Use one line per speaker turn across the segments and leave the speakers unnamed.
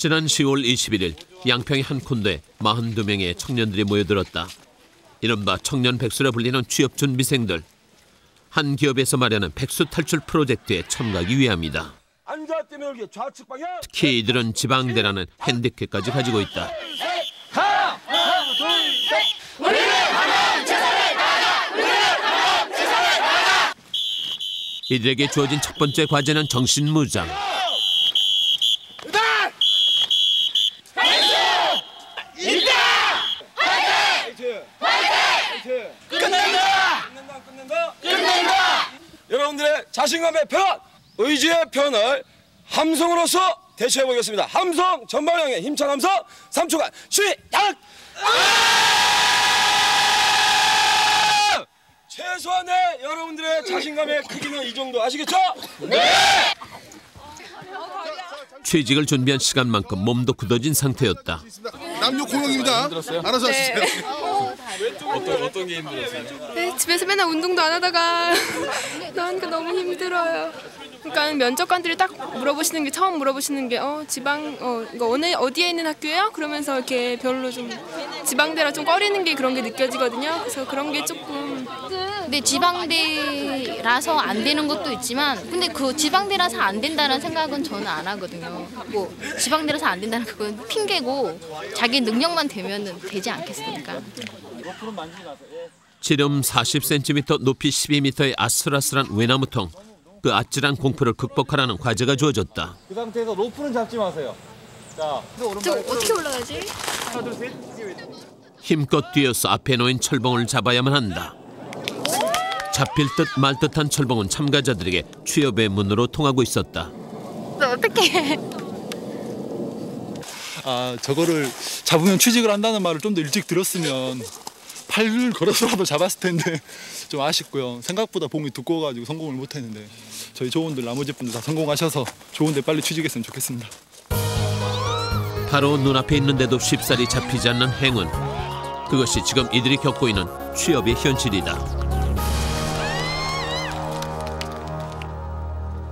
지난 10월 21일 양평의 한 콘도에 42명의 청년들이 모여들었다. 이른바 청년 백수라 불리는 취업 준비생들. 한 기업에서 마련한 백수 탈출 프로젝트에 참가하기 위함이다. 특히 이들은 지방대라는 핸디캡까지 가지고 있다. 이들에게 주어진 첫 번째 과제는 정신무장.
여러분들의 자신감의 편, 의지의 편을 함성으로서 대체해보겠습니다. 함성 전방향에 힘찬 함성 3초간 시작! 최소한의 여러분들의 자신감의 크기는 이 정도 아시겠죠? 네!
취직을 준비한 시간만큼 몸도 굳어진 상태였다.
남녀 공용입니다. 알아서 하시세요.
어떤 게 힘들었어요?
네, 집에서 맨날 운동도 안 하다가 나니까 너무 힘들어요. 그러니까 면접관들이 딱 물어보시는 게 처음 물어보시는 게 지방 이거 어디에 있는 학교예요? 그러면서 이렇게 별로 좀 지방대라 좀 꺼리는 게 그런 게 느껴지거든요. 그래서 그런 게 조금.
근데 지방대라서 안 되는 것도 있지만 근데 그 지방대라서 안 된다는 생각은 저는 안 하거든요. 뭐 지방대라서 안 된다는 그건 핑계고 자기 능력만 되면은 되지 않겠습니까?
지름 40cm, 높이 12m의 아슬아슬한 외나무통. 그 아찔한 공포를 극복하라는 과제가 주어졌다.
그 상태에서 로프는 잡지 마세요. 자,
저 어떻게 올라가지?
하나, 둘, 셋.
힘껏 뛰어서 앞에 놓인 철봉을 잡아야만 한다. 잡힐 듯 말 듯한 철봉은 참가자들에게 취업의 문으로 통하고 있었다.
어떻게?
저거를 잡으면 취직을 한다는 말을 좀 더 일찍 들었으면 팔을 걸어서라도 잡았을 텐데 좀 아쉽고요. 생각보다 봉이 두꺼워가지고 성공을 못했는데 저희 조원들 나머지 분들 다 성공하셔서 좋은 데 빨리 취직했으면 좋겠습니다.
바로 눈앞에 있는데도 쉽사리 잡히지 않는 행운. 그것이 지금 이들이 겪고 있는 취업의 현실이다.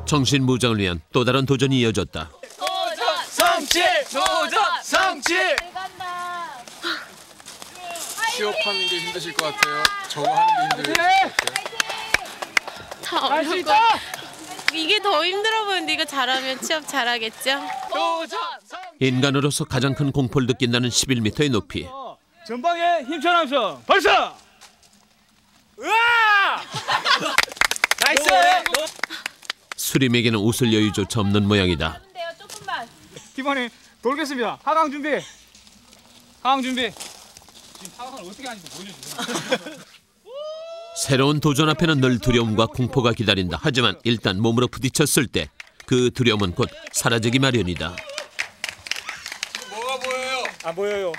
정신무장을 위한 또 다른 도전이 이어졌다.
도전 성취! 도전 성취!
취업하는 게 힘드실 것 같아요. 저거 하는 게 힘들 것 같아요.
다 어려울 것 같아. 이게 더 힘들어 보이는데 이거 잘하면 취업 잘하겠죠?
도전 성취!
인간으로서 가장 큰 공포를 느낀다는 11m의 높이.
전방에 힘찬 함성 발사! 으아! 나이스!
수림에게는 웃을 여유조차 없는 모양이다.
기본이 돌겠습니다. 하강 준비. 하강 준비. 지금 하강을 어떻게 하는지 보여주세요.
새로운 도전 앞에는 늘 두려움과 공포가 기다린다. 하지만 일단 몸으로 부딪혔을 때 그 두려움은 곧 사라지기 마련이다.
뭐가 보여요?
안 보여요.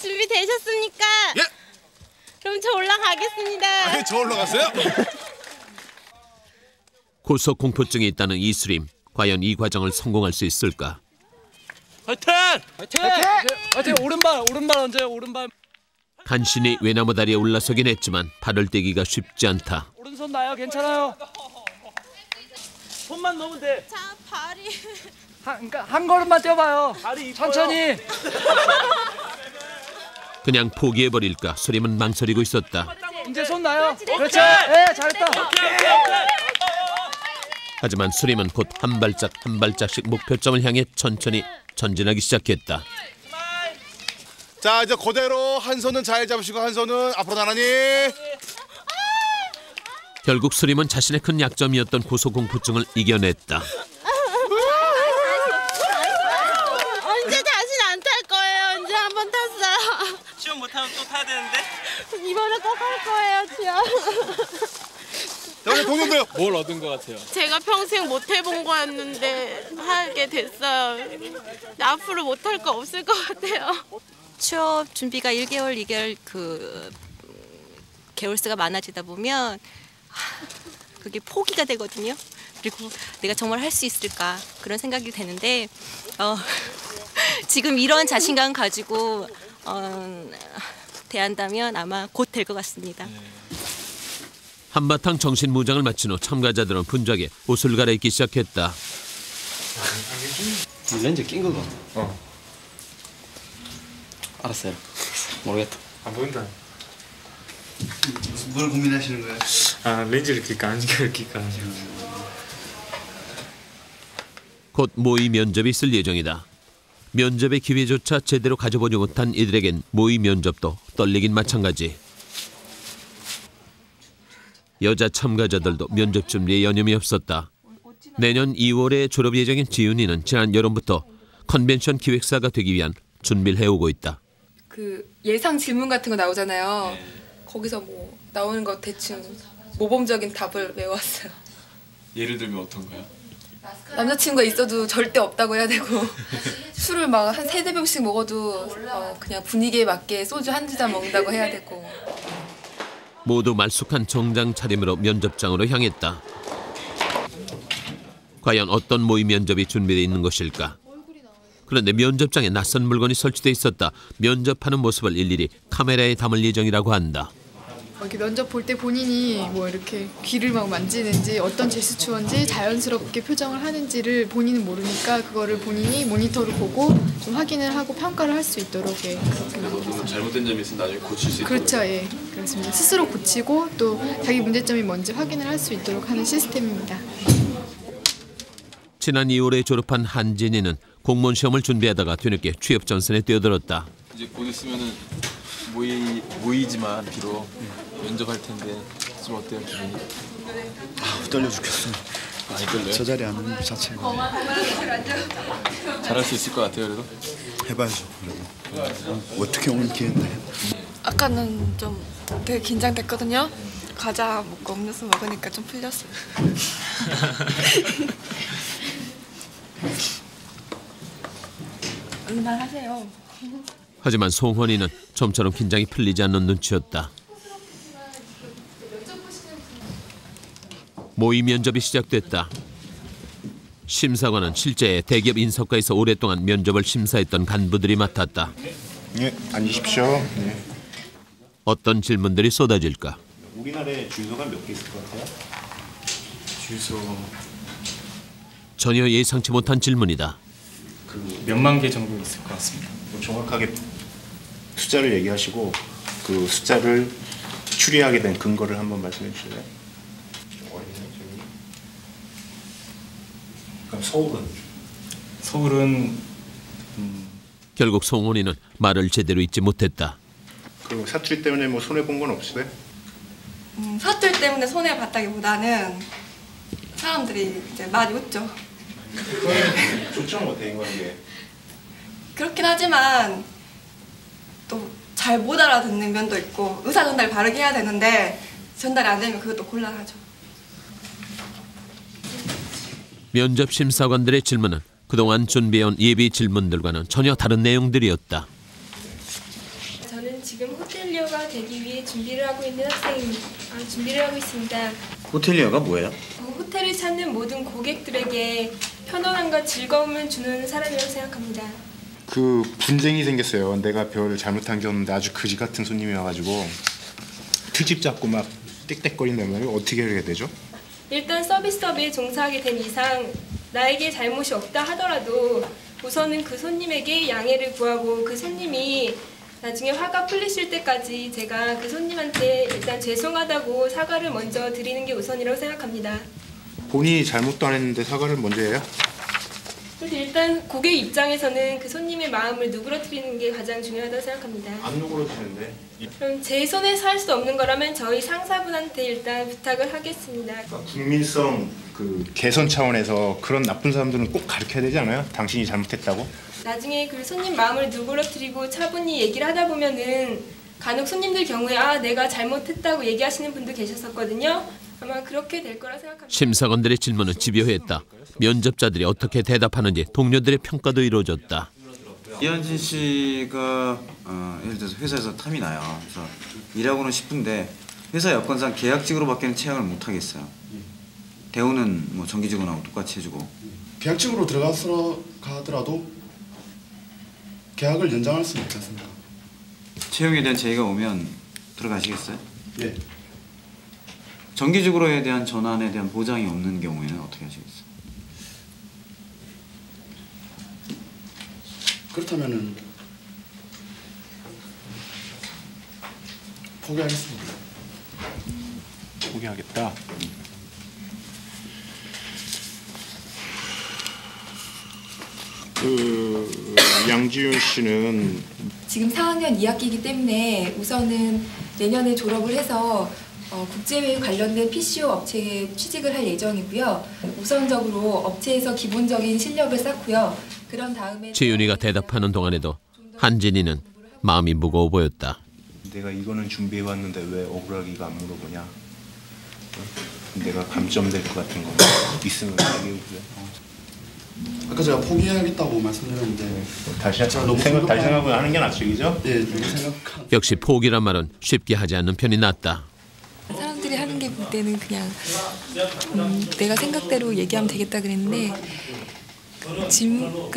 준비되셨습니까?
예.
그럼 저 올라가겠습니다.
저 올라갔어요?
고소공포증이 있다는 이수림. 과연 이 과정을 성공할 수 있을까?
화이팅! 화이팅! 화이팅! 오른발 얹어요. 오른발.
간신히 외나무 다리에 올라서긴 했지만 발을 떼기가 쉽지 않다.
오른손 나요. 괜찮아요. 손만 넣으면 돼.
자, 발이.
그러니까 한 걸음만 뛰어봐요. 천천히.
그냥 포기해버릴까 수림은 망설이고 있었다.
이제 손 나요. 그렇죠. 네, 잘했다.
하지만 수림은 곧 한 발짝 한 발짝씩 목표점을 향해 천천히 전진하기 시작했다.
자, 이제 그대로 한 손은 잘 잡으시고 한 손은 앞으로 나란히.
결국 수림은 자신의 큰 약점이었던 고소공포증을 이겨냈다.
언제 다시 안 탈 거예요? 언제 한 번 탔어요?
시험 못하면 또 타야 되는데?
이번에 꼭 할 거예요, 시험.
자, 동료들.
뭘 얻은 것 같아요?
제가 평생 못 해본 거였는데 하게 됐어요. 앞으로 못 할 거 없을 것 같아요.
취업 준비가 1개월, 2개월 개월수가 많아지다 보면 그게 포기가 되거든요. 그리고 내가 정말 할 수 있을까 그런 생각이 되는데 지금 이런 자신감 가지고 대한다면 아마 곧 될 것 같습니다.
한바탕 정신무장을 마친 후 참가자들은 분주하게 옷을 갈아입기 시작했다.
렌즈 낀 거가. 알았어요. 모르겠다.
안 보인다.
뭘 고민하시는 거예요?
아, 렌즈를 낄까 안경을 낄까.
곧 모의 면접이 있을 예정이다. 면접의 기회조차 제대로 가져보지 못한 이들에겐 모의 면접도 떨리긴 마찬가지. 여자 참가자들도 면접 준비에 여념이 없었다. 내년 2월에 졸업 예정인 지윤이는 지난 여름부터 컨벤션 기획사가 되기 위한 준비를 해오고 있다.
그 예상 질문 같은 거 나오잖아요. 거기서 뭐 나오는 거 대충 모범적인 답을 외웠어요.
예를 들면 어떤 거요?
남자친구가 있어도 절대 없다고 해야 되고 술을 막 한 3-4병씩 먹어도 그냥 분위기에 맞게 소주 한 잔 먹는다고 해야 되고.
모두 말쑥한 정장 차림으로 면접장으로 향했다. 과연 어떤 모의 면접이 준비되어 있는 것일까? 그런데 면접장에 낯선 물건이 설치돼 있었다. 면접하는 모습을 일일이 카메라에 담을 예정이라고 한다.
이렇게 면접 볼 때 본인이 뭐 이렇게 귀를 막 만지는지 어떤 제스처인지 자연스럽게 표정을 하는지를 본인은 모르니까 그거를 본인이 모니터로 보고 좀 확인을 하고 평가를 할 수 있도록 그렇게 만들었어요.
잘못된 점이 있으면 나중에 고칠 수 있도록.
그렇죠, 예, 그렇습니다. 스스로 고치고 또 자기 문제점이 뭔지 확인을 할 수 있도록 하는 시스템입니다.
지난 2월에 졸업한 한진이는 공무원 시험을 준비하다가 뒤늦게 취업 전선에 뛰어들었다.
이제 곧 있으면은 모이지만 비록 면접할 텐데 좀 어때요 기분이?
떨려 죽겠어.
많이 떨려요?
저 자리에 앉는 것 자체가.
잘할 수 있을 것 같아요 그래도?
해봐야죠. 그래도. 어떻게 오는 기회인데.
아까는 좀 되게 긴장됐거든요. 과자 먹고 음료수 먹으니까 좀 풀렸어요. 말하세요.
하지만 송헌이는 좀처럼 긴장이 풀리지 않는 눈치였다. 모의 면접이 시작됐다. 심사관은 실제 대기업 인사과에서 오랫동안 면접을 심사했던 간부들이 맡았다.
네, 앉으십시오. 네.
어떤 질문들이 쏟아질까?
우리나라에 주유소가 몇 개 있을 것 같아요?
주유소
전혀 예상치 못한 질문이다.
몇만 개 정도 있을 것 같습니다.
정확하게 숫자를 얘기하시고 그 숫자를 추리하게 된 근거를 한번 말씀해 주실래요? 그럼
서울은
결국 송원이는 말을 제대로 잊지 못했다.
그 사투리 때문에 뭐 손해 본 건 없으세요?
사투리 때문에 손해 봤다기보다는 사람들이 이제 많이 웃죠.
좋죠, 뭐 대인관계.
그렇긴 하지만 또 잘 못 알아듣는 면도 있고 의사 전달 바르게 해야 되는데 전달이 안 되면 그것도 곤란하죠.
면접 심사관들의 질문은 그동안 준비해온 예비 질문들과는 전혀 다른 내용들이었다.
저는 지금 호텔리어가 되기 위해 준비를 하고 있습니다.
호텔리어가 뭐예요?
호텔을 찾는 모든 고객들에게 편안함과 즐거움을 주는 사람이라고 생각합니다.
그 분쟁이 생겼어요. 내가 별 잘못한 게 없는데 아주 그지 같은 손님이 와가지고 트집 잡고 막 땡땡거린단 말이에요. 어떻게 해야 되죠?
일단 서비스업에 종사하게 된 이상 나에게 잘못이 없다 하더라도 우선은 그 손님에게 양해를 구하고 그 손님이 나중에 화가 풀리실 때까지 제가 그 손님한테 일단 죄송하다고 사과를 먼저 드리는 게 우선이라고 생각합니다.
본인이 잘못도 안 했는데 사과를 먼저 해요?
그래서 일단 고객 입장에서는 그 손님의 마음을 누그러뜨리는 게 가장 중요하다고 생각합니다.
안 누그러지는데.
그럼 제 손에서 할 수 없는 거라면 저희 상사분한테 일단 부탁을 하겠습니다.
국민성 그 개선 차원에서 그런 나쁜 사람들은 꼭 가르쳐야 되지 않아요? 당신이 잘못했다고?
나중에 그 손님 마음을 누그러뜨리고 차분히 얘기를 하다 보면은 간혹 손님들 경우에 내가 잘못했다고 얘기하시는 분도 계셨었거든요. 아마 그렇게 될 거라 생각합니다.
심사관들의 질문은 집요했다. 면접자들이 어떻게 대답하는지 동료들의 평가도 이루어졌다.
이현진 씨가 예를 들어서 회사에서 탐이 나요. 그래서 일하고는 싶은데 회사 여건상 계약직으로밖에는 채용을 못 하겠어요. 대우는 뭐 정규직원하고 똑같이 해주고.
계약직으로 들어가더라도 계약을 연장할 수는 있지 않습니까?
채용에 대한 제의가 오면 들어가시겠어요?
예.
정기적으로에 대한 전환에 대한 보장이 없는 경우에는 어떻게 하시겠어요?
그렇다면은 포기하겠습니다.
포기하겠다. 양지윤 씨는
지금 4학년 2학기이기 때문에 우선은 내년에 졸업을 해서 국제회의 관련된 PCO 업체에 취직을 할 예정이고요. 우선적으로 업체에서 기본적인 실력을 쌓고요. 그런 다음에
지윤이가 대답하는 동안에도 한진이는 마음이 무거워 보였다.
내가 이거는 준비해왔는데 왜 억울하기가 안 물어보냐. 내가 감점될 것 같은 거 있으면 얘기해보세요.
아까 제가 포기하겠다고 말씀드렸는데
다시 생각을 하는 게 낫죠, 그죠?
네, 생각.
역시 포기란 말은 쉽게 하지 않는 편이 낫다.
사람들이 하는 게 볼 때는 그냥 내가 생각대로 얘기하면 되겠다 그랬는데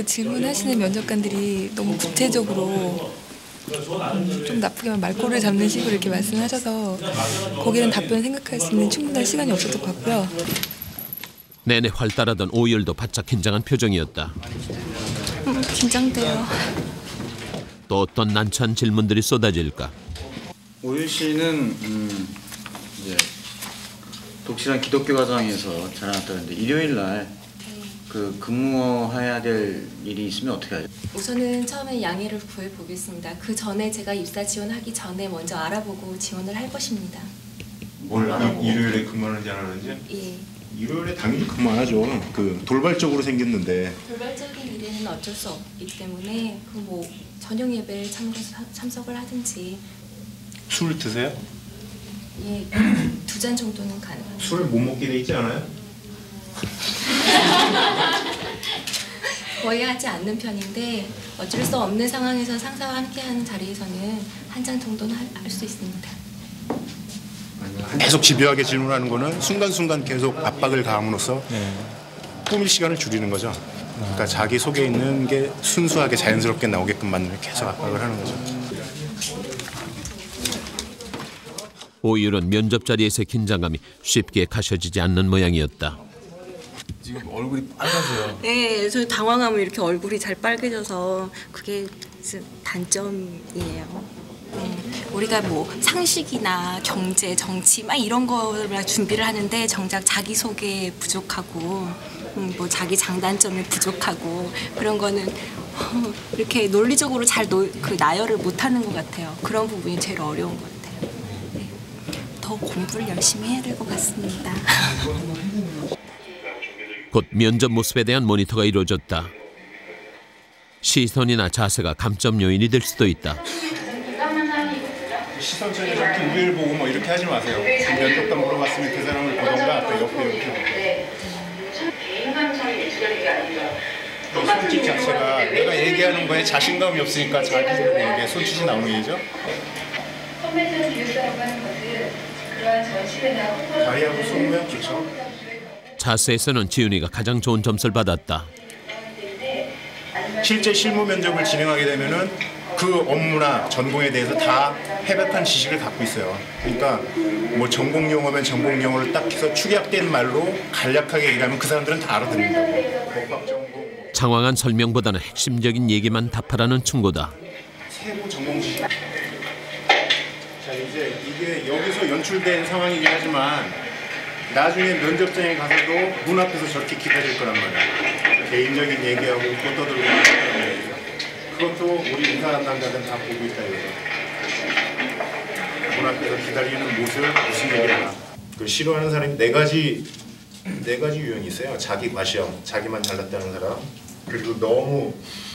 질문하시는 면접관들이 너무 구체적으로 좀 나쁘게 말꼬리를 잡는 식으로 이렇게 말씀하셔서 거기는 답변 생각할 수 있는 충분한 시간이 없었던 것 같고요.
내내 활달하던 오열도 바짝 긴장한 표정이었다.
긴장돼요.
또 어떤 난처한 질문들이 쏟아질까.
오율 씨는 이제 독실한 기독교 가정에서 자라났다는데 일요일 날 그 근무해야 될 일이 있으면 어떻게 하죠?
우선은 처음에 양해를 구해보겠습니다. 그 전에 제가 입사 지원하기 전에 먼저 알아보고 지원을 할 것입니다.
뭘 일요일에 근무하는지 안 하는지?
예.
일요일에 당연히 근무 안 하죠. 그 돌발적으로 생겼는데.
돌발적인 일에는 어쩔 수 없기 때문에 그 뭐 저녁 예배를 참석을 하든지.
술 드세요?
예, 2잔 정도는 가능합니다.
술을 못 먹게 돼 있지 않아요?
거의 하지 않는 편인데 어쩔 수 없는 상황에서 상사와 함께하는 자리에서는 한 잔 정도는 할 수 있습니다.
계속 집요하게 질문하는 거는 순간순간 계속 압박을 가함으로써 꾸밀 시간을 줄이는 거죠. 그러니까 자기 속에 있는 게 순수하게 자연스럽게 나오게끔 만들면 계속 압박을 하는 거죠.
오율은 면접 자리에서의 긴장감이 쉽게 가셔지지 않는 모양이었다.
지금 얼굴이 빨가세요.
네, 저 당황하면 이렇게 얼굴이 잘 빨개져서 그게 단점이에요. 우리가 뭐 상식이나 경제, 정치 막 이런 거를 준비를 하는데 정작 자기 소개 부족하고 뭐 자기 장단점이 부족하고 그런 거는 이렇게 논리적으로 잘 나열을 못하는 것 같아요. 그런 부분이 제일 어려운 것 같아요. 네. 더 공부를 열심히 해야 될 것 같습니다.
곧 면접 모습에 대한 모니터가 이루어졌다. 시선이나 자세가 감점 요인이 될 수도 있다.
시선처럼 이렇게 우위를 보고 뭐 이렇게 하지 마세요. 면접관 물어봤으면 그 사람을 보던가 또 옆에 이렇게 손짓 자체가 내가 얘기하는 거에 자신감이 없으니까 자기를 보는 게 손짓이 나오는 얘기죠. 다리하고 손 모양 좋죠.
자세에서는 지윤이가 가장 좋은 점수를 받았다.
실제 실무 면접을 진행하게 되면은 그 업무나 전공에 대해서 다 해박한 지식을 갖고 있어요. 그러니까 뭐 전공 용어면 전공 용어를 딱 해서 축약된 말로 간략하게 얘기하면 그 사람들은 다 알아듣는다고. 법학 전공.
장황한 설명보다는 핵심적인 얘기만 답하라는 충고다.
세부 전공 지식. 자, 이제 이게 여기서 연출된 상황이긴 하지만 나중에 면접장에 가서도 문 앞에서 저렇게 기다릴 거란 말이야. 개인적인 얘기하고 웃고 떠들고 하는 얘기가. 그것도 우리 인사 담당자들은 다 보고 있다 이거죠. 문 앞에서 기다리는 모습 무슨 얘기를 하나. 그 싫어하는 사람이 네 가지 유형이 있어요. 자기 과시형, 자기만 잘났다는 사람, 그리고 너무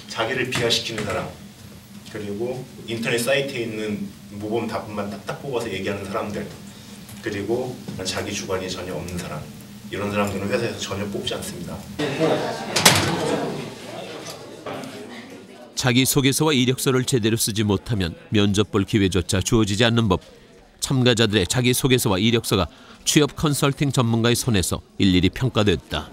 자기를 비하시키는 사람, 그리고 인터넷 사이트에 있는 모범 답변만 딱딱 뽑아서 얘기하는 사람들, 그리고 자기 주관이 전혀 없는 사람. 이런 사람들은 회사에서 전혀 뽑지 않습니다.
자기소개서와 이력서를 제대로 쓰지 못하면 면접 볼 기회조차 주어지지 않는 법. 참가자들의 자기소개서와 이력서가 취업 컨설팅 전문가의 손에서 일일이 평가됐다.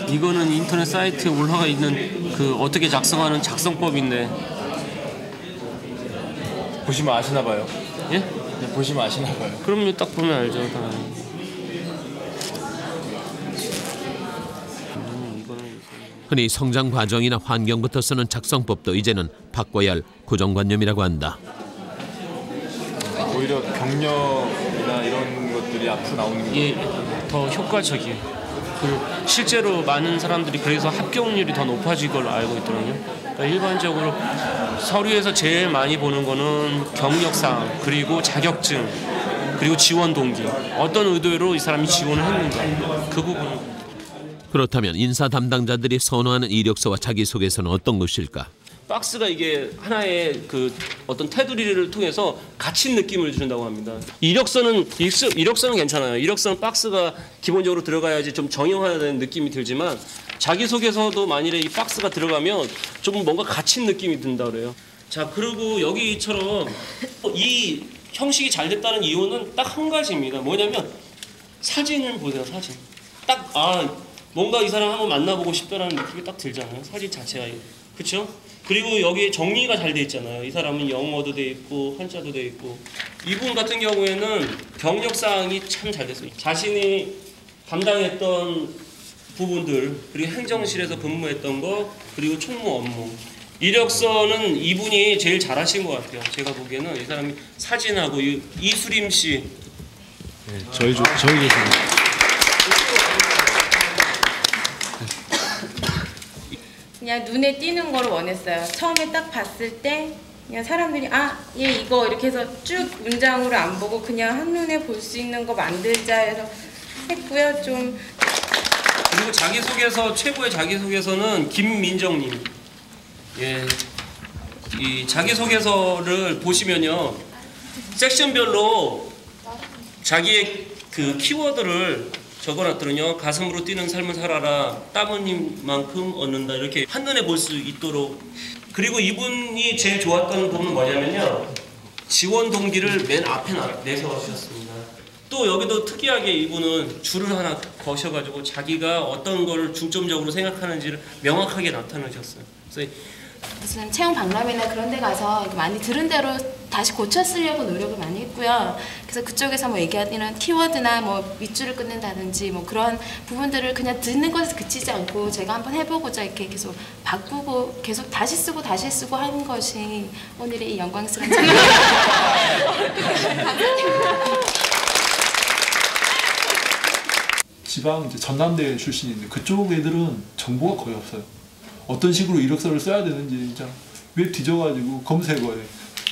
이거는 인터넷 사이트에 올라가 있는 그 어떻게 작성하는 작성법인데
보시면 아시나 봐요.
예?
네, 보시면 아시나 봐요.
그럼요. 딱 보면 알죠. 다.
흔히 성장 과정이나 환경부터 쓰는 작성법도 이제는 바꿔야 할 고정관념이라고 한다.
오히려 경력이나 이런 것들이 앞으로 나오는 게
더 효과적이에요. 그 실제로 많은 사람들이 그래서 합격률이 더 높아질 걸 알고 있더라고요. 그러니까 일반적으로 서류에서 제일 많이 보는 거는 경력사항, 그리고 자격증, 그리고 지원 동기. 어떤 의도로 이 사람이 지원을 했는가. 그 부분.
그렇다면 인사 담당자들이 선호하는 이력서와 자기소개서는 어떤 것일까?
박스가 이게 하나의 그 어떤 테두리를 통해서 갇힌 느낌을 준다고 합니다. 이력서는 괜찮아요. 이력서는 박스가 기본적으로 들어가야지 좀 정형화되는 느낌이 들지만 자기소개서도 만일에 이 박스가 들어가면 좀 뭔가 갇힌 느낌이 든다 그래요. 자, 그리고 여기처럼 이 형식이 잘 됐다는 이유는 딱 한 가지입니다. 뭐냐면 사진을 보세요. 사진. 딱 뭔가 이 사람 한번 만나보고 싶다라는 느낌이 딱 들잖아요. 사진 자체가. 그렇죠? 그리고 여기에 정리가 잘 돼 있잖아요. 이 사람은 영어도 돼 있고 한자도 돼 있고. 이분 같은 경우에는 경력사항이 참 잘 됐어요. 자신이 담당했던 부분들, 그리고 행정실에서 근무했던 거, 그리고 총무 업무. 이력서는 이분이 제일 잘하신 것 같아요. 제가 보기에는 이 사람이 사진하고 이수림 씨.
네, 저희 계십니다.
그냥 눈에 띄는 걸 원했어요. 처음에 딱 봤을 때 그냥 사람들이 얘 이거 이렇게 해서 쭉 문장으로 안 보고 그냥 한눈에 볼 수 있는 거 만들자 해서 했고요. 좀
그리고 자기소개서 최고의 자기소개서는 김민정님. 예, 이 자기소개서를 보시면요 섹션별로 자기의 그 키워드를 적어놨더군요. 가슴으로 뛰는 삶을 살아라. 땀 흘림만큼 얻는다. 이렇게 한눈에 볼 수 있도록. 그리고 이분이 제일 좋았던 부분은 뭐냐면요. 지원 동기를 맨 앞에 내세워주셨습니다. 또 여기도 특이하게 이분은 줄을 하나 거셔가지고 자기가 어떤 걸 중점적으로 생각하는지를 명확하게 나타내셨어요. 그래서
무슨 채용 박람회나 그런 데 가서 많이 들은 대로 다시 고쳐쓰려고 노력을 많이 했고요. 그래서 그쪽에서 뭐 얘기하는 키워드나 뭐 밑줄을 끊는다든지 뭐 그런 부분들을 그냥 듣는 것에서 그치지 않고 제가 한번 해보고자 이렇게 계속 바꾸고 계속 다시 쓰고 하는 것이 오늘의 이 영광스러운
지방 이제 전남대 출신인데 그쪽 애들은 정보가 거의 없어요. 어떤 식으로 이력서를 써야 되는지 진짜 웹 뒤져가지고 검색어에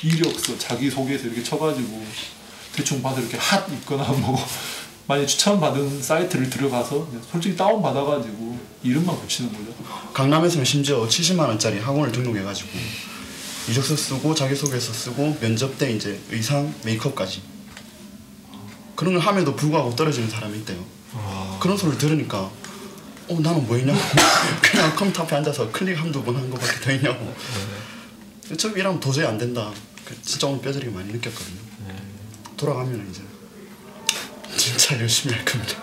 이력서, 자기소개서 이렇게 쳐가지고 대충 봐서 이렇게 핫 있거나 뭐 많이 추천받은 사이트를 들어가서 솔직히 다운받아가지고 이름만 붙이는 거죠.
강남에서는 심지어 70만 원짜리 학원을 등록해가지고 이력서 쓰고 자기소개서 쓰고 면접 때 이제 의상, 메이크업까지 그런 걸 함에도 불구하고 떨어지는 사람이 있대요. 그런 소리를 들으니까 나는 뭐 했냐고 그냥 컴퓨터 앞에 앉아서 클릭 한두 번 한 거밖에 더 있냐고 저 일하면 도저히 안 된다. 진짜 오늘 뼈저리게 많이 느꼈거든요. 돌아가면 이제 진짜 열심히 할 겁니다.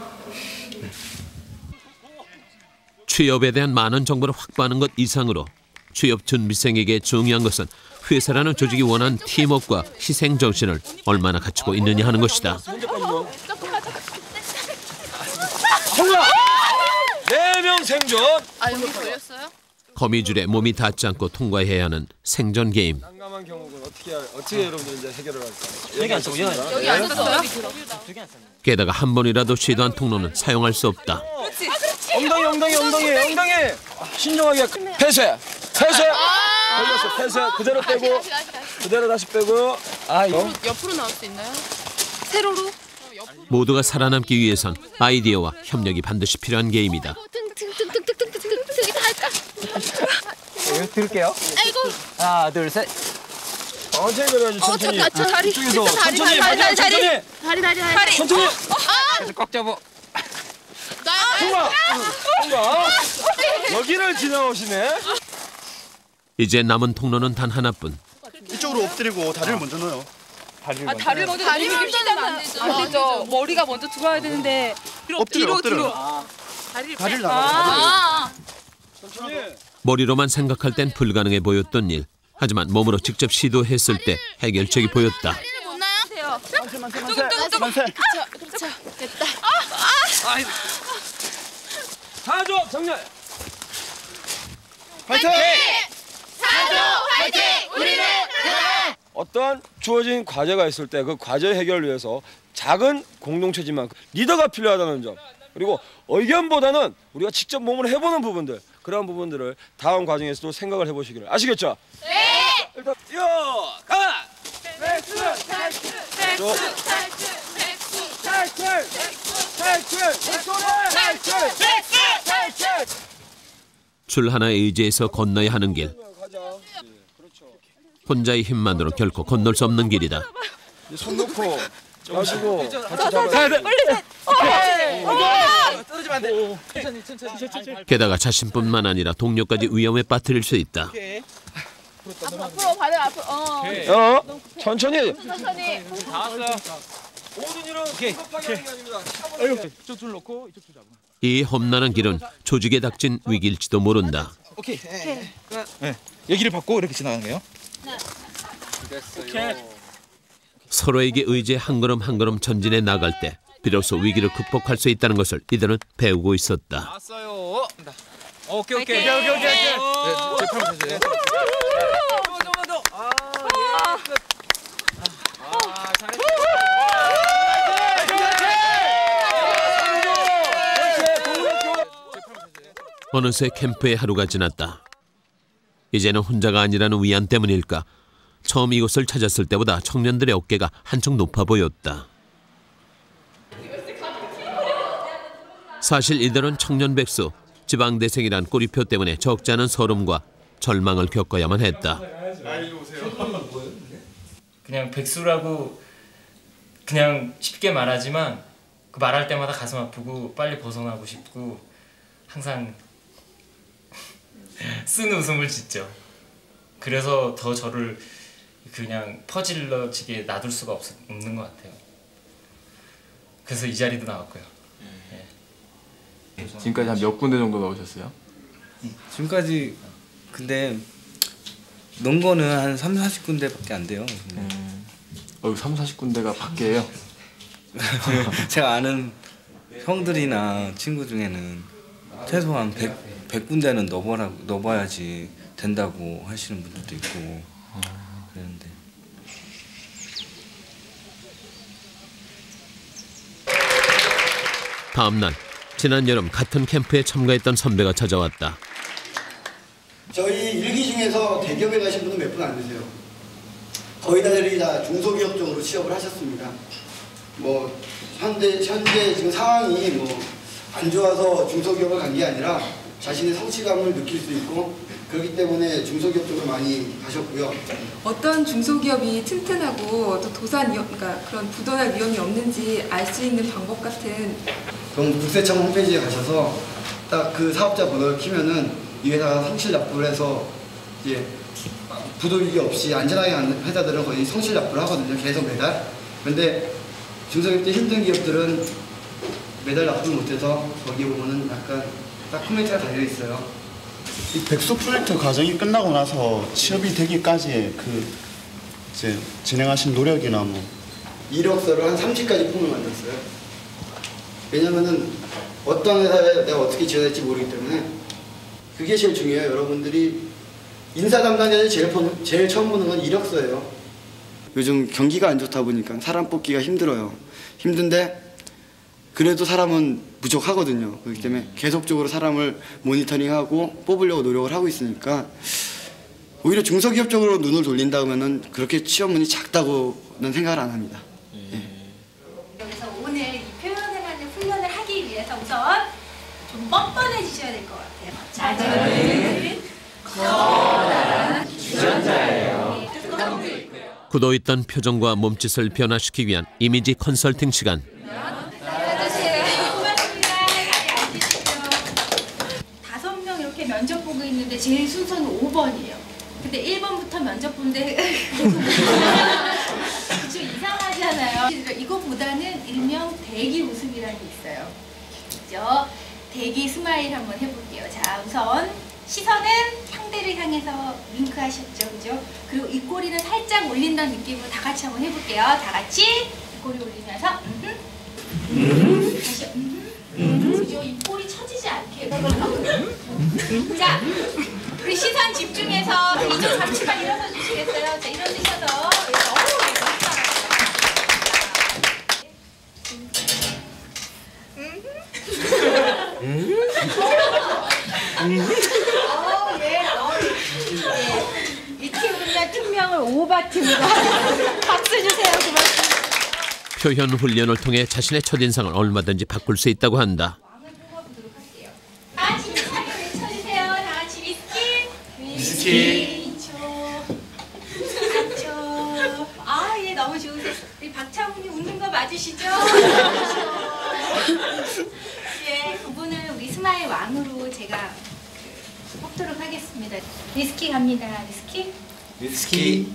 취업에 대한 많은 정보를 확보하는 것 이상으로 취업 준비생에게 중요한 것은 회사라는 조직이 원하는 팀워크와 희생정신을 얼마나 갖추고 있느냐 하는 것이다.
통과! 4명 생존!
여기 걸렸어요?
거미줄에 몸이 닿지 않고 통과해야 하는 생존 게임.
난감한 경우는 어떻게 여러분들 이제 해결을 할까요?
여기 안 썼어요? 여기 안 썼어요?
게다가 한 번이라도 시도한 통로는 사용할 수 없다.
엉덩이 신중하게 폐쇄 걸렸어. 폐쇄 그대로 빼고 그대로 다시 빼고
옆으로 나올 수 있나요? 세로로?
모두가 살아남기 위해선 아이디어와 협력이 반드시 필요한 게임이다.
등이 다 할까?
들을게요.
아이고.
하나, 둘, 셋.
천천히 내려야지. 천천히.
다리.
이쪽에서
다리.
천천히.
계속 꽉 잡아.
통과. 여기를 지나오시네.
이제 남은 통로는 단 하나뿐.
이쪽으로 엎드리고 다리를 먼저 넣어요.
다리를 먼저 안 되죠. 머리가 먼저 들어와야 되는데 뒤로. 다리를
나가요.
머리로만 생각할 땐 불가능해 보였던 일. 하지만 몸으로 직접 시도했을 때 해결책이 보였다.
만세. 그쵸. 됐다.
사조 정렬.
화이팅! 사조 화이팅! 우리는 하나!
어떠한 주어진 과제가 있을 때 그 과제 해결을 위해서 작은 공동체지만 리더가 필요하다는 점, 그리고 의견보다는 우리가 직접 몸으로 해보는 부분들, 그러한 부분들을 다음 과정에서도 생각을 해보시기를. 아시겠죠?
네!
일단 가!
백수 탈출!
줄 하나의 의지에서 건너야 하는 길. 혼자의 힘만으로 결코 건널 수 없는 길이다.
손 놓고 가지고 같이
잡아야 돼.
떨어지면 안 돼. 천천히.
게다가 자신뿐만 아니라 동료까지 위험에 빠뜨릴 수 있다.
앞으로 발을 앞으로.
천천히.
다 왔어요.
모든 일은 급하게 하는 게 아닙니다.
이쪽 줄 놓고 이쪽 줄 잡아.
이 험난한 길은 조직에 닥친 위기일지도 모른다.
오케이. 네. 여기를 받고 이렇게 지나가는 거예요?
됐어요.
서로에게 의지해 한 걸음 한 걸음 전진해 나갈 때 비로소 위기를 극복할 수 있다는 것을 이들은 배우고 있었다.
왔어요. 오케이. 제 팔 보세요. 조금만 더.
어느새 캠프의 하루가 지났다. 이제는 혼자가 아니라는 위안 때문일까? 처음 이곳을 찾았을 때보다 청년들의 어깨가 한층 높아 보였다. 사실 이들은 청년 백수, 지방대생이란 꼬리표 때문에 적지 않은 서름과 절망을 겪어야만 했다.
그냥 백수라고 그냥 쉽게 말하지만 그 말할 때마다 가슴 아프고 빨리 벗어나고 싶고 항상 쓴 웃음을 짓죠. 그래서 더 저를 그냥 퍼질러지게 놔둘 수가 없는 것 같아요. 그래서 이 자리도 나왔고요. 네.
지금까지 한 몇 군데 정도 넣으셨어요?
지금까지 근데 넣은 거는 한 30-40군데밖에 안 돼요.
30-40군데가 밖에요?
제가 아는 형들이나 친구 중에는 최소한 100군데는 넣어봐야지 된다고 하시는 분들도 있고 그랬는데.
다음 날 지난 여름 같은 캠프에 참가했던 선배가 찾아왔다.
저희 일기 중에서 대기업에 가신 분은 몇 분 안 되세요. 거의 다들이 다 중소기업 쪽으로 취업을 하셨습니다. 뭐 현재 지금 상황이 뭐 안 좋아서 중소기업을 간 게 아니라 자신의 성취감을 느낄 수 있고 그렇기 때문에 중소기업 쪽으로 많이 가셨고요.
어떤 중소기업이 튼튼하고 또 도산 위험, 그러니까 그런 부도날 위험이 없는지 알 수 있는 방법 같은.
그럼 국세청 홈페이지에 가셔서 딱 그 사업자 번호를 키면은 이 회사가 성실 납부를 해서 이제 부도 위기 없이 안전하게 하는 회사들은 거의 성실 납부를 하거든요. 계속 매달. 근데 중소기업 때 힘든 기업들은 매달 납부를 못해서 거기 보면은 약간 딱 코멘트가 달려 있어요.
이 백수 프로젝트 과정이 끝나고 나서 취업이 되기까지의 그 이제 진행하신 노력이나 뭐
이력서를 한 30가지 폼을 만들었어요. 왜냐면은 어떤 회사에 내가 어떻게 지원할지 모르기 때문에 그게 제일 중요해요. 여러분들이 인사 담당자들이 제일 처음 보는 건 이력서예요. 요즘 경기가 안 좋다 보니까 사람 뽑기가 힘들어요. 힘든데 그래도 사람은 부족하거든요. 그렇기 때문에 계속적으로 사람을 모니터링하고 뽑으려고 노력을 하고 있으니까 오히려 중소기업 쪽으로 눈을 돌린다 하면은 그렇게 취업문이 작다고는 생각을 안 합니다.
그래서 오늘 이 표현을 하는 훈련을 하기 위해서 우선 좀 뻔뻔해지셔야 될 것 같아요. 자녀는 커다란 주전자예요.
굳어있던 표정과 몸짓을 변화시키기 위한 이미지 컨설팅 시간.
면접 보고 있는데 제 순서는 5번이에요. 근데 1번부터 면접 보는데 좀 이상하잖아요. 이거보다는 일명 대기 웃음이라는 게 있어요. 그죠? 대기 스마일 한번 해볼게요. 자, 우선 시선은 상대를 향해서 윙크하셨죠, 그죠? 그리고 입꼬리는 살짝 올린다는 느낌으로 다 같이 한번 해볼게요. 다 같이 입꼬리 올리면서 다시 그죠? 입꼬리 처지지 않게. 자, 우리 시선 집중해서 이쪽 잠시만 일어서 주시겠어요? 자, 일어서셔서 이 팀은요 팀명을 오바팀으로 박수 주세요. 고맙습니다.
표현 훈련을 통해 자신의 첫인상을 얼마든지 바꿀 수 있다고 한다.
다 같이 비슷하게 외쳐주세요. 다 같이 위스키.
위스키.
2초. 아, 예, 너무 좋으세요. 우리 박창훈이 웃는 거 맞으시죠? 예, 그분을 우리 스마일 왕으로 제가 뽑도록 하겠습니다. 위스키 갑니다. 위스키.
위스키.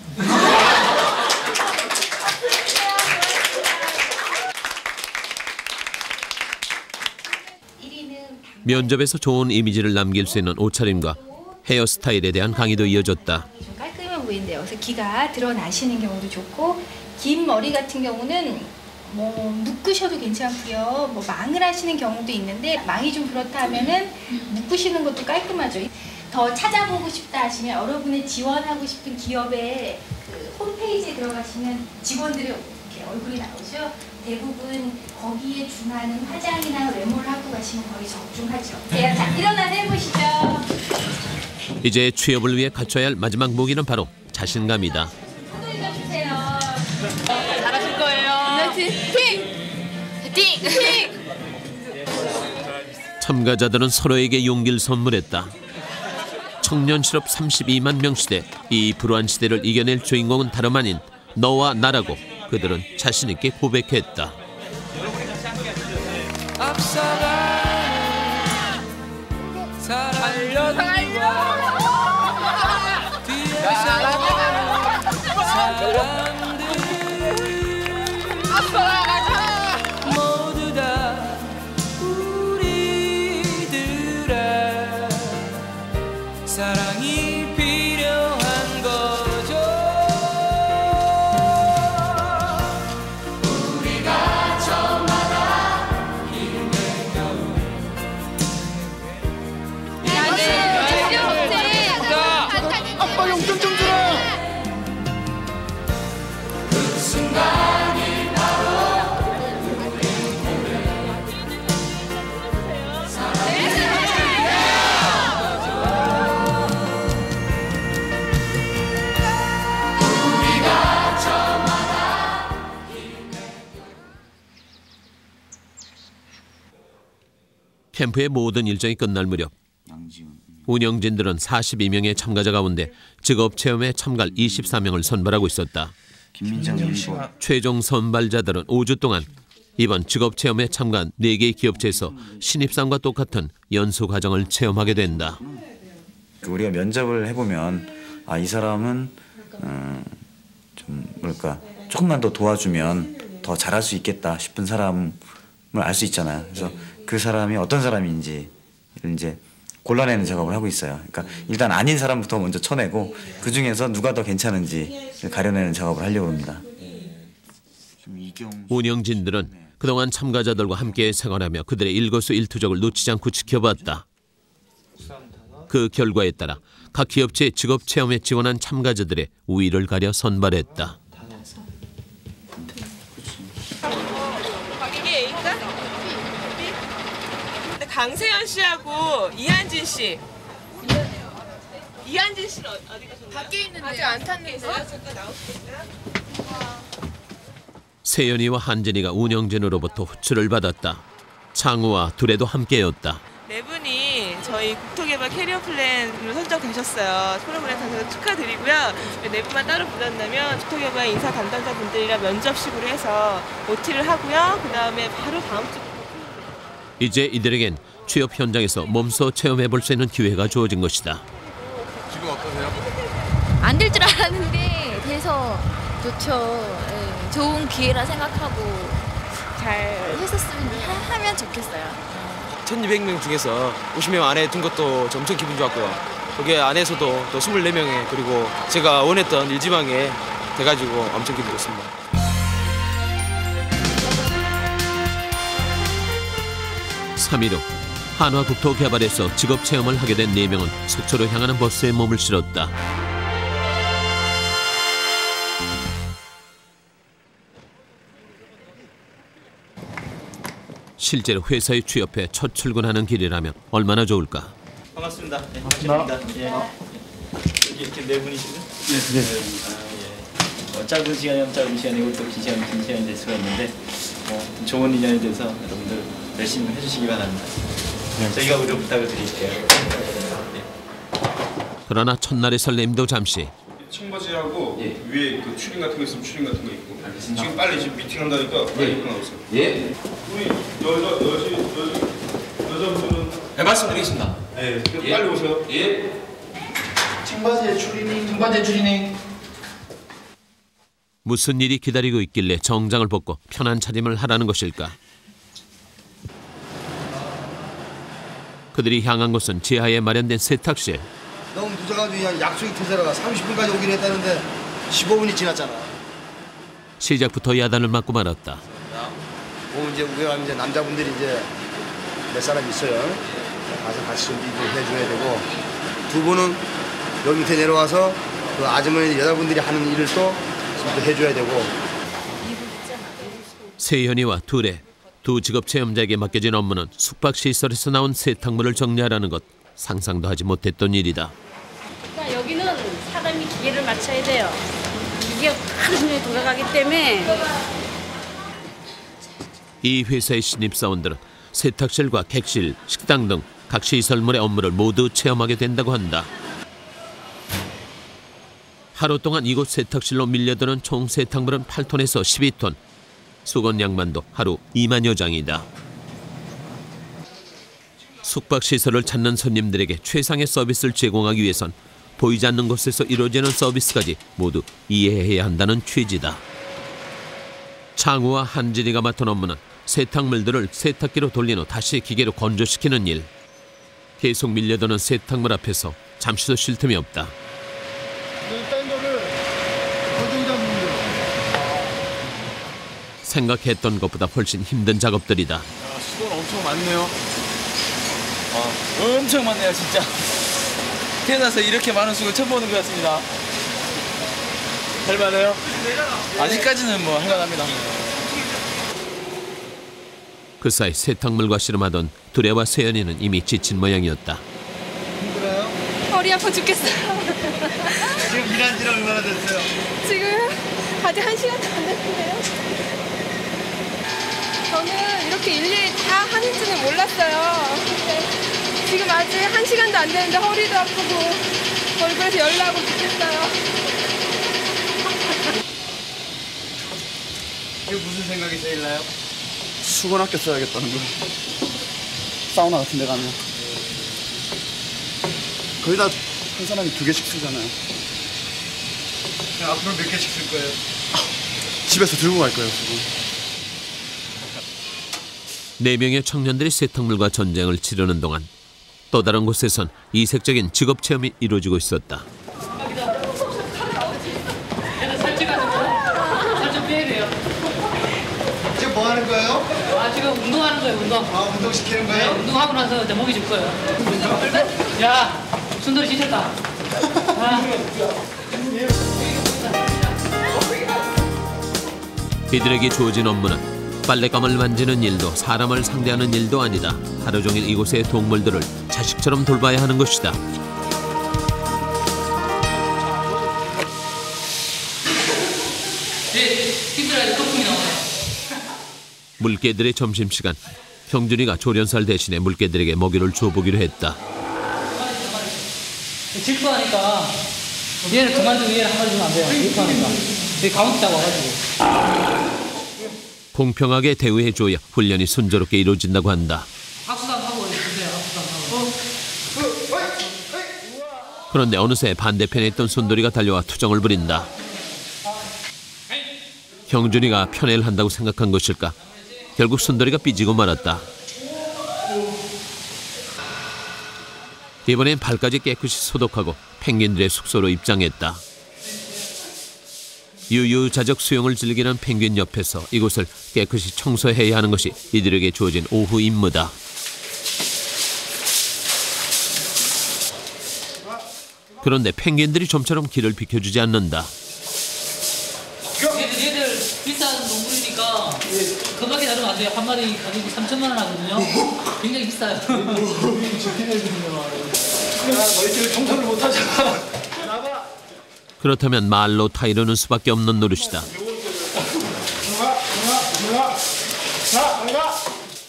면접에서 좋은 이미지를 남길 수 있는 옷차림과 헤어스타일에 대한 강의도 이어졌다.
좀 깔끔해 보이는데요. 그래서 기가 드러나시는 경우도 좋고 긴 머리 같은 경우는 뭐 묶으셔도 괜찮고요. 뭐 망을 하시는 경우도 있는데 망이 좀 그렇다 하면은 묶으시는 것도 깔끔하죠. 더 찾아보고 싶다 하시면 여러분의 지원하고 싶은 기업의 그 홈페이지에 들어가시면 직원들이 이렇게 얼굴이 나오죠. 대부분 거기에 준하는 화장이나 외모를 하고 가시면 거의 적중하죠. 자, 일어나서 해보시죠.
이제 취업을 위해 갖춰야 할 마지막 무기는 바로 자신감이다.
주세요.
잘하실 거예요. 화이팅!
참가자들은 서로에게 용기를 선물했다. 청년 실업 32만 명 시대, 이 불우한 시대를 이겨낼 주인공은 다름 아닌 너와 나라고 그들은 자신 있게 고백했다.
모두 다 우리들의 사랑이 필요한 거죠. 우리가 저마다 힘을 겨우
아빠 용돈 좀 주라.
그 순간이 바로 우리가 저마다
캠프의 모든 일정이 끝날 무렵 운영진들은 42명의 참가자 가운데 직업체험에 참가할 24명을 선발하고 있었다. 최종 선발자들은 5주 동안 이번 직업체험에 참가한 4개의 기업체에서 신입사원과 똑같은 연수 과정을 체험하게 된다.
우리가 면접을 해보면 아, 이 사람은 좀 뭐랄까 조금만 더 도와주면 더 잘할 수 있겠다 싶은 사람을 알 수 있잖아요. 그래서 그 사람이 어떤 사람인지 이제 골라내는 작업을 하고 있어요. 그러니까 일단 아닌 사람부터 먼저 쳐내고 그 중에서 누가 더 괜찮은지 가려내는 작업을 하려고 합니다.
운영진들은 그동안 참가자들과 함께 생활하며 그들의 일거수일투족을 놓치지 않고 지켜봤다. 그 결과에 따라 각 기업체의 직업체험에 지원한 참가자들의 우위를 가려 선발했다.
이게 A인가? 강세현 씨하고 이한진 씨. 이한진 씨는 어디 가셨나요?
밖에 있는데
아직 안 탔는데요? 잠깐 나오시겠어요?
세연이와 한진이가 운영진으로부터 호출을 받았다. 창우와 둘에도 함께였다.
네 분이 저희 국토개발 캐리어 플랜으로 선정되셨어요. 프로그램 당첨 축하드리고요. 네 분만 따로 불렀다면 국토개발 인사 담당자분들이랑 면접식으로 해서 OT를 하고요. 그 다음에 바로 다음 주.
이제 이들에겐 취업 현장에서 몸소 체험해볼 수 있는 기회가 주어진 것이다.
기분 어떠세요?
안 될 줄 알았는데 돼서 좋죠. 네, 좋은 기회라 생각하고 잘 했었으면 하면 좋겠어요.
1200명 중에서 50명 안에 든 것도 엄청 기분 좋았고요. 거기에 안에서도 또 24명에 그리고 제가 원했던 일지망에 돼가지고 엄청 기분 좋습니다.
3일 후 한화국토개발에서 직업체험을 하게 된 4명은 속초로 향하는 버스에 몸을 실었다. 실제로 회사에 취업해 첫 출근하는 길이라면 얼마나 좋을까.
반갑습니다. 네, 반갑습니다. 예. 여기 이렇게 네 분이시죠? 네. 짧은 시간이면 짧은 시간이고 또 긴 시간이면 긴 시간이 될 수가 있는데 좋은 인연이 돼서 여러분들 열심히 해주시기 바랍니다. 저희가 의료 부탁을 드릴게요.
그러나 첫날의 설렘도 잠시.
청바지하고 위에 그 추링 같은 거 있으면 추링 같은 거 입고. 지금 빨리 지금 미팅 한다니까 빨리 입고 나오세요.
예.
우리 여자분들은
네, 말씀드리겠습니다.
네, 빨리 오세요.
예.
청바지에 추리닝.
무슨 일이 기다리고 있길래 정장을 벗고 편한 차림을 하라는 것일까? 그들이 향한 곳은 지하에 마련된 세탁실.
너무 늦어가지고 그냥 약속이 퇴사라가 30분까지 오기로 했다는데 15분이 지났잖아.
시작부터 야단을 맞고 말았다.
오늘 이제 우리가 이제 남자분들이 이제 몇 사람 있어요. 가서 같이 좀 해줘야 되고 두 분은 여기 밑에 내려와서 그 아주머니 여자분들이 하는 일을 또 해줘야 되고.
세현이와 두 직업체험자에게 맡겨진 업무는 숙박시설에서 나온 세탁물을 정리하라는 것. 상상도 하지 못했던 일이다.
그러니까 여기는 사람이 기계를 맞춰야 돼요. 기계가 하루 종일 돌아가기 때문에.
이 회사의 신입사원들은 세탁실과 객실, 식당 등 각 시설물의 업무를 모두 체험하게 된다고 한다. 하루 동안 이곳 세탁실로 밀려드는 총 세탁물은 8톤에서 12톤. 수건 양만도 하루 2만여 장이다. 숙박시설을 찾는 손님들에게 최상의 서비스를 제공하기 위해선 보이지 않는 곳에서 이루어지는 서비스까지 모두 이해해야 한다는 취지다. 창우와 한진이가 맡은 업무는 세탁물들을 세탁기로 돌린 후 다시 기계로 건조시키는 일. 계속 밀려드는 세탁물 앞에서 잠시도 쉴 틈이 없다. 생각했던 것보다 훨씬 힘든 작업들이다.
수건 엄청 많네요. 엄청 많네요, 진짜. 태어나서 이렇게 많은 수건 처음 보는 것 같습니다. 할만해요? 아직까지는 뭐 할만합니다.
그 사이 세탁물과 씨름하던 두레와 세연이는 이미 지친 모양이었다.
힘들어요?
허리 아파 죽겠어요.
지금 일한 지는 얼마나 됐어요?
지금 아직 1시간도 안 됐는데요. 저는 이렇게 일일이 다 하는지는 몰랐어요. 근데 지금 아직 1시간도 안 되는데 허리도 아프고 얼굴에서 열 나고 죽겠어요.
이게 무슨 생각이 제일 나요?
수건 아껴 써야겠다는 거. 사우나 같은 데 가면 거의 다 한 사람이 2개씩 쓰잖아요.
그냥 앞으로 몇 개씩 쓸 거예요?
집에서 들고 갈 거예요, 수건.
4명의 청년들이 세탁물과 전쟁을 치르는 동안 또 다른 곳에선 이색적인 직업체험이 이루어지고 있었다.
살좀 빼야 돼요.
지금 뭐 하는 거예요?
지금 운동하는 거예요, 운동.
운동 시키는 거예요?
네, 운동하고 나서 이제 먹이 줄 거예요. 야, 순돌이 지쳤다.
이들에게 주어진 업무는 빨랫감을 만지는 일도 사람을 상대하는 일도 아니다. 하루 종일 이곳의 동물들을 자식처럼 돌봐야 하는 것이다.
힘들어야 거품이 나와요.
물개들의 점심시간. 형준이가 조련살 대신에 물개들에게 먹이를 줘보기로 했다.
질투하니까 얘를 그만두고 얘를 한 마리 주면 안 돼요. 질투하니까. 얘 가운데 딱 와가지고.
공평하게 대우해줘야 훈련이 순조롭게 이루어진다고 한다.
박수도 안 하고 주세요. 박수도 안 하고.
그런데 어느새 반대편에 있던 순돌이가 달려와 투정을 부린다. 형준이가 편애를 한다고 생각한 것일까? 결국 순돌이가 삐지고 말았다. 이번엔 발까지 깨끗이 소독하고 펭귄들의 숙소로 입장했다. 유유자적 수영을 즐기는 펭귄 옆에서 이곳을 깨끗이 청소해야 하는 것이 이들에게 주어진 오후 임무다. 그런데 펭귄들이 좀처럼 길을 비켜주지 않는다.
얘들 비싼 동물이니까 건강하게 다루면 안 돼요. 한 마리 가격이 3,000만 원 하거든요. 굉장히 비싸요.
너희들 청소를 못하잖아.
그렇다면 말로 타이르는 수밖에 없는 노릇이다.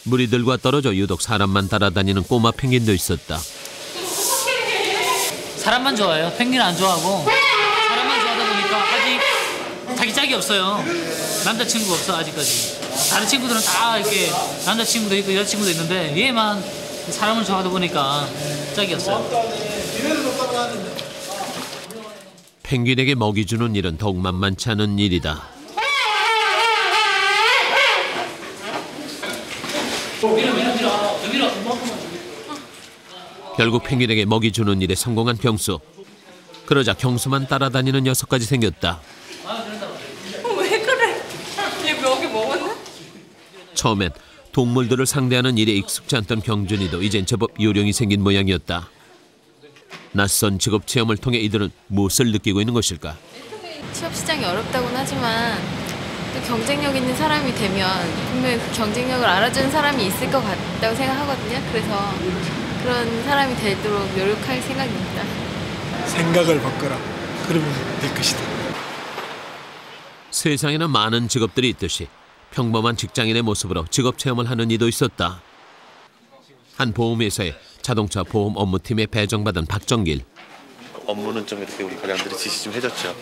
무리들과 떨어져 유독 사람만 따라다니는 꼬마 펭귄도 있었다.
사람만 좋아해요. 펭귄은 안 좋아하고 사람만 좋아하다 보니까 아직 자기 짝이 없어요. 남자친구가 없어 아직까지. 다른 친구들은 다 이렇게 남자친구도 있고 여자친구도 있는데 얘만 사람을 좋아하다 보니까 짝이 없어요.
펭귄에게 먹이 주는 일은 더욱 만만치 않은 일이다. 결국 펭귄에게 먹이 주는 일에 성공한 경수. 그러자 경수만 따라다니는 녀석까지 생겼다.
왜 그래? 얘 먹이 먹었나?
처음엔 동물들을 상대하는 일에 익숙지 않던 경준이도 이젠 제법 요령이 생긴 모양이었다. 낯선 직업 체험을 통해 이들은 무엇을 느끼고 있는 것일까?
취업 시장이 어렵다고는 하지만 또 경쟁력 있는 사람이 되면 분명히 그 경쟁력을 알아주는 사람이 있을 것 같다고 생각하거든요. 그래서 그런 사람이 되도록 노력할 생각입니다.
생각을 바꿔라. 그러면 될 것이다.
세상에는 많은 직업들이 있듯이 평범한 직장인의 모습으로 직업 체험을 하는 이도 있었다. 한 보험회사의 자동차 보험 업무팀에 배정받은 박정길.
업무는 좀 이렇게 우리 과장들이 지시 좀 해줬죠.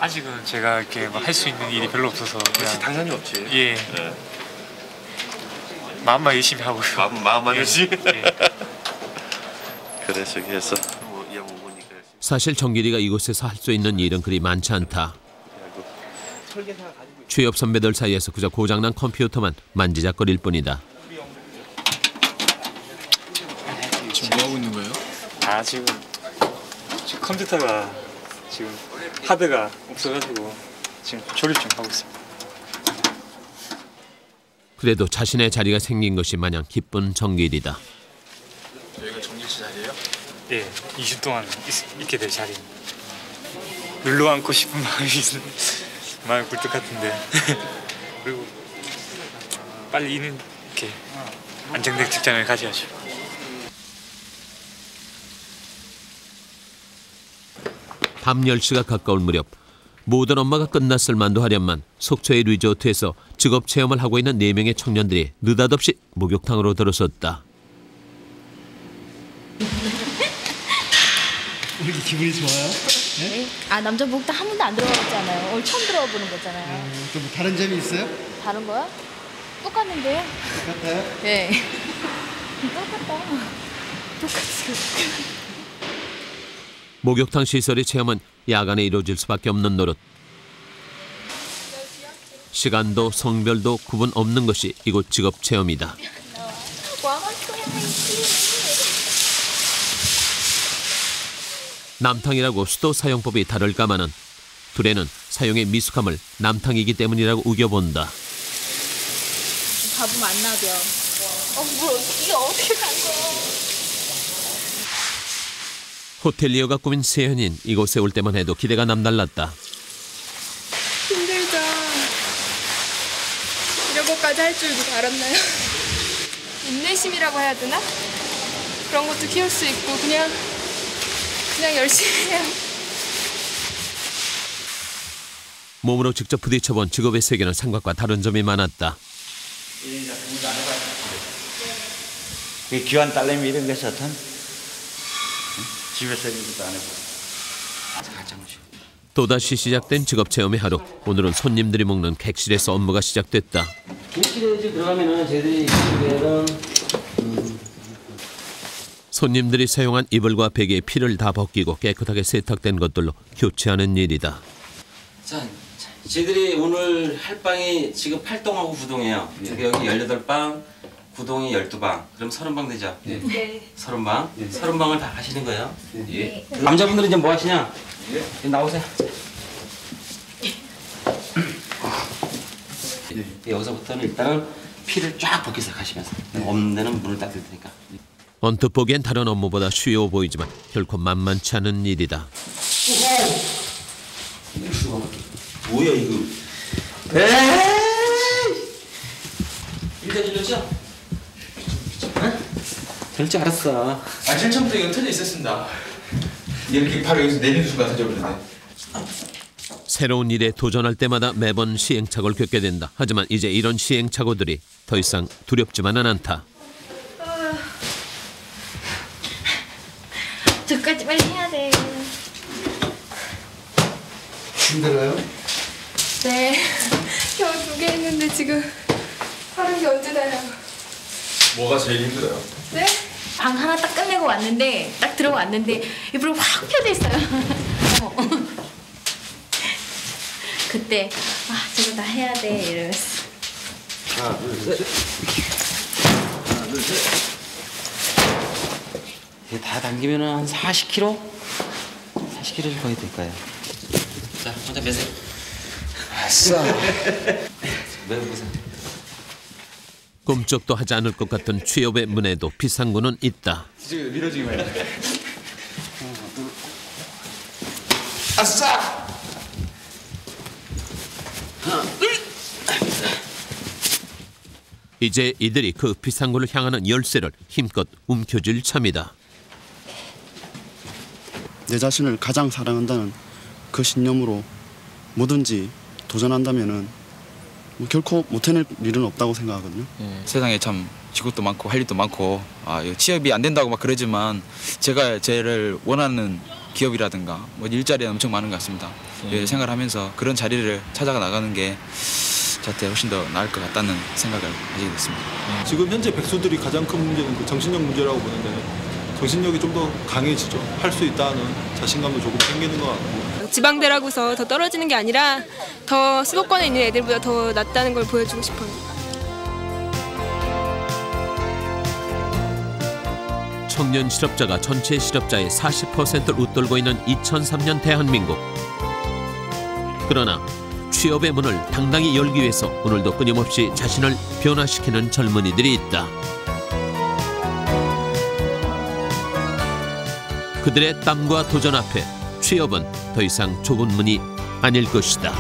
아직은 제가 이렇게 할 수 있는 일이 별로 없어서 그냥
당연히 없지.
예.
네.
마음만 열심히 하고요.
마음만
예.
열심히.
예.
그래 저기 해서.
사실 정길이가 이곳에서 할 수 있는 일은 그리 많지 않다. 취업 선배들 사이에서 그저 고장난 컴퓨터만 만지작거릴 뿐이다.
지금 뭐 하고 있는 거예요? 지금 컴퓨터가 지금 하드가 없어가지고 지금 조립 좀 하고 있습니다.
그래도 자신의 자리가 생긴 것이 마냥 기쁜 정길이다.
여기가 정길 씨 자리예요? 예, 2주 동안 있게 될 자리입니다. 눌러 앉고 싶은 마음이 굴뚝 같은데 그리고 빨리 이렇게 안정된 직장을 가져야죠.
밤 10시가 가까울 무렵 모든 업무가 끝났을 만도 하련만 속초의 리조트에서 직업 체험을 하고 있는 4명의 청년들이 느닷없이 목욕탕으로 들어섰다.
우리 기분이 좋아요? 네?
남자 목욕탕 한 번도 안 들어가봤잖아요. 오늘 처음 들어보는 거잖아요.
또 뭐 다른 점이 있어요?
다른 거야? 똑같는데요?
똑같아요?
네. 똑같다. 똑같이.
목욕탕 시설의 체험은 야간에 이루어질 수밖에 없는 노릇. 시간도 성별도 구분 없는 것이 이곳 직업 체험이다. 남탕이라고 수도 사용법이 다를까마는 둘에는 사용의 미숙함을 남탕이기 때문이라고 우겨본다.
밥은 안 나죠. 이게 어떻게 간 거야?
호텔리어가 꾸민 세연인 이곳에 올 때만 해도 기대가 남달랐다.
힘들죠. 이런 것까지 할 줄도 알았나요? 인내심이라고 해야 되나? 그런 것도 키울 수 있고 그냥 열심히 해요.
몸으로 직접 부딪혀본 직업의 세계는 생각과 다른 점이 많았다.
귀한 딸내미 이런 게 좋던 집에서 일도 안 해보고.
또다시 시작된 직업 체험의 하루. 오늘은 손님들이 먹는 객실에서 업무가 시작됐다.
객실에 들어가면은 저희들이 객실에는
손님들이 사용한 이불과 베개에 피를 다 벗기고 깨끗하게 세탁된 것들로 교체하는 일이다.
자, 저희들이 오늘 할 방이 지금 8동하고 9동이에요. 여기 18방, 구동이 12방, 그럼 30방 되죠?
네.
30방? 30방을 다 하시는 거예요? 예. 남자분들은 이제 뭐 하시냐? 예. 나오세요. 여기서부터는 일단은 피를 쫙 벗겨서 가시면서 없는 데는 문을 딱 닫을 테니까.
언뜻 보기엔 다른 업무보다 쉬워 보이지만 결코 만만치 않은 일이다.
뭐야 이거? 에이! 일단 들렸죠? 될 줄 알았어.
제일 처음부터 이거 터져 있었습니다. 이렇게 바로 여기서 내리는 순간 터져버렸네.
새로운 일에 도전할 때마다 매번 시행착오를 겪게 된다. 하지만 이제 이런 시행착오들이 더 이상 두렵지만은 않다.
저까지 빨리 해야 돼.
힘들어요?
네. 겨우 2개 했는데 지금 하는 게 언제 다요?
뭐가 제일 힘들어요?
네? 방 하나 딱 끝내고 왔는데 딱 들어왔는데 입으로 확 펴져 있어요. 그때 저거 다 해야 돼 이러면서.
하나, 둘, 셋. 하나, 둘, 셋. 이게 다 당기면 한 40kg? 40kg 거의 될 거예요. 자, 혼자 매세요. 아싸. 매보세요.
꿈쩍도 하지 않을 것 같은 취업의 문에도 비상구는 있다.
지금 밀어주기 말이야. 아싸!
하나, 둘.
이제 이들이 그 비상구를 향하는 열쇠를 힘껏 움켜쥘 참이다.
내 자신을 가장 사랑한다는 그 신념으로 뭐든지 도전한다면은 결코 못해낼 일은 없다고 생각하거든요.
세상에 참 직업도 많고 할 일도 많고 이거 취업이 안 된다고 막 그러지만 제가 제를 원하는 기업이라든가 뭐 일자리가 엄청 많은 것 같습니다. 생각을 하면서 그런 자리를 찾아가 나가는 게 저한테 훨씬 더 나을 것 같다는 생각을 가지게 됐습니다.
지금 현재 백수들이 가장 큰 문제는 그 정신력 문제라고 보는데 정신력이 좀 더 강해지죠. 할 수 있다는 자신감도 조금 생기는 것 같고.
지방대라고서 더 떨어지는 게 아니라 더 수도권에 있는 애들보다 더 낫다는 걸 보여주고 싶어요.
청년 실업자가 전체 실업자의 40%를 웃돌고 있는 2003년 대한민국. 그러나 취업의 문을 당당히 열기 위해서 오늘도 끊임없이 자신을 변화시키는 젊은이들이 있다. 그들의 땀과 도전 앞에 취업은 더 이상 좁은 문이 아닐 것이다.